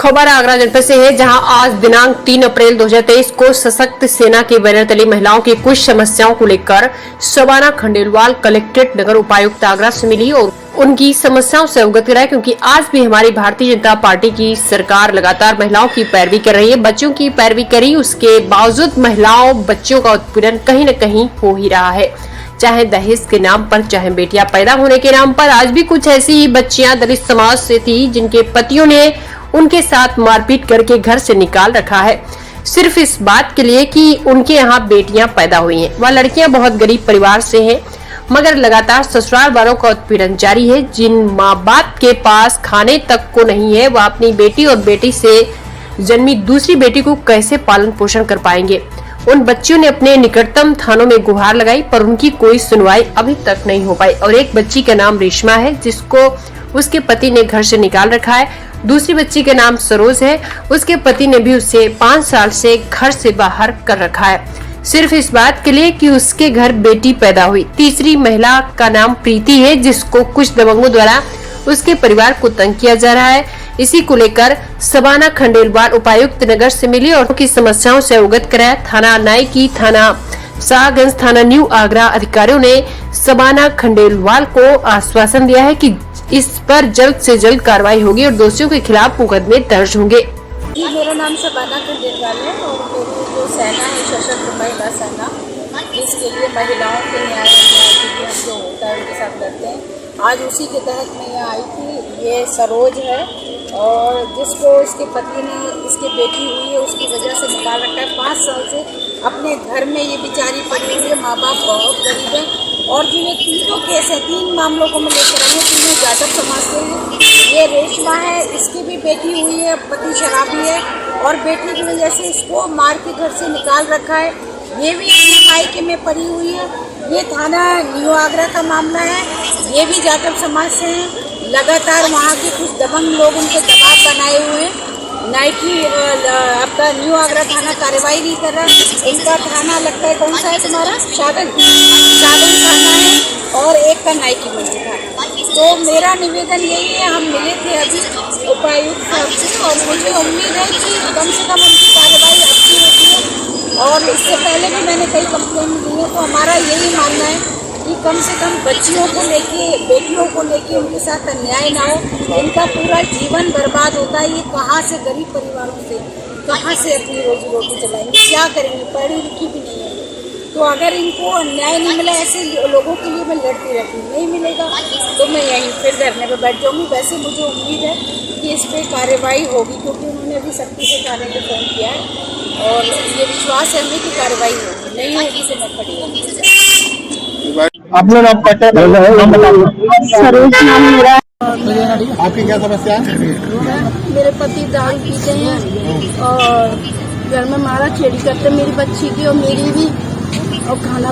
खबर आगरा जनपद से है, जहां आज दिनांक 3 अप्रैल 2023 को सशक्त सेना के बैनर तले महिलाओं की कुछ समस्याओं को लेकर शबाना खंडेलवाल कलेक्ट्रेट नगर उपायुक्त आगरा से मिली और उनकी समस्याओं से अवगत कराया। क्योंकि आज भी हमारी भारतीय जनता पार्टी की सरकार लगातार महिलाओं की पैरवी कर रही है, बच्चों की पैरवी करी, उसके बावजूद महिलाओं बच्चों का उत्पीड़न कहीं न कहीं हो ही रहा है, चाहे दहेज के नाम पर, चाहे बेटियां पैदा होने के नाम पर। आज भी कुछ ऐसी ही बच्चियां दलित समाज से थी जिनके पतियों ने उनके साथ मारपीट करके घर से निकाल रखा है, सिर्फ इस बात के लिए कि उनके यहाँ बेटियां पैदा हुई हैं। वह लड़कियां बहुत गरीब परिवार से हैं, मगर लगातार ससुराल वालों का उत्पीड़न जारी है। जिन माँ बाप के पास खाने तक को नहीं है, वह अपनी बेटी और बेटी से जन्मी दूसरी बेटी को कैसे पालन पोषण कर पाएंगे। उन बच्चियों ने अपने निकटतम थानों में गुहार लगाई, पर उनकी कोई सुनवाई अभी तक नहीं हो पाई। और एक बच्ची का नाम रेशमा है, जिसको उसके पति ने घर से निकाल रखा है। दूसरी बच्ची का नाम सरोज है, उसके पति ने भी उसे 5 साल से घर से बाहर कर रखा है, सिर्फ इस बात के लिए कि उसके घर बेटी पैदा हुई। तीसरी महिला का नाम प्रीति है, जिसको कुछ दबंगों द्वारा उसके परिवार को तंग किया जा रहा है। इसी को लेकर शबाना खंडेलवाल उपायुक्त नगर से मिली और उनकी समस्याओं से अवगत कराया। थाना नायकी, थाना शाहगंज, थाना न्यू आगरा अधिकारियों ने शबाना खंडेलवाल को आश्वासन दिया है कि इस पर जल्द से जल्द कार्रवाई होगी और दोषियों के खिलाफ मुकदमे दर्ज होंगे। मेरा नाम शबाना खंडेलवाल है और मेरी जो सेना है सशस्त्र महिला सेना, जिसके लिए महिलाओं के न्याय जो होता है उनके साथ करते हैं, आज उसी के तहत मैं यहाँ आई थी। ये सरोज है और जिसको इसके पति ने, इसकी बेटी हुई है, उसकी वजह से निकाल रखा है। 5 साल से अपने घर में ये बेचारी पड़ी हुई है। माँ बाप बहुत गरीब है और जिन्हें 3 केस है, 3 मामलों को मैं लेकर आई हूँ, 3 जातक समाज से हैं। ये रेशमा है, इसकी भी बेटी हुई है, पति शराबी है और बेटी की वजह से इसको मार के घर से निकाल रखा है। ये भी मायके में पड़ी हुई है। ये थाना न्यू आगरा का मामला है, ये भी जाटव समाज से हैं। लगातार वहाँ के कुछ दबंग लोग उनको दबाव बनाए हुए हैं। नायकी आपका न्यू आगरा थाना कार्रवाई नहीं कर रहा। इनका थाना लगता है, कौन सा है तुम्हारा? शाहगंज थाना है और एक का नायकी मंदिर था। तो मेरा निवेदन यही है, हम मिले थे अभी उपायुक्त साहब से और मुझे उम्मीद है कि कम से कम उनकी कार्रवाई अच्छी होती है। और इससे पहले भी मैंने कई कंप्लेन दी है, तो हमारा यही मानना है कि कम से कम बच्चियों को लेके, बेटियों को लेके उनके साथ अन्याय ना हो। इनका पूरा जीवन बर्बाद होता है। ये कहाँ से, गरीब परिवारों से कहाँ से अपनी रोजी रोटी चलाएंगे, क्या करेंगे? पढ़ी लिखी भी नहीं है। तो अगर इनको अन्याय नहीं मिला, ऐसे लोगों के लिए मैं लड़ती रहती हूँ। नहीं मिलेगा तो मैं यहीं फिर धरने पर बैठ जाऊँगी। वैसे मुझे उम्मीद है कि इस पर कार्रवाई होगी, क्योंकि उन्होंने अभी सख्ती से थाने में फ़ोन किया है और ये विश्वास है हमें कि कार्रवाई होगी। नहीं होगी तो मैं खड़ी होगी। अपना नाम पता सरोज नाम मेरा। आपकी क्या समस्या है? मेरे पति दारू पीते हैं और घर में मारा छेड़ी करते, मेरी बच्ची की और मेरी भी, और खाना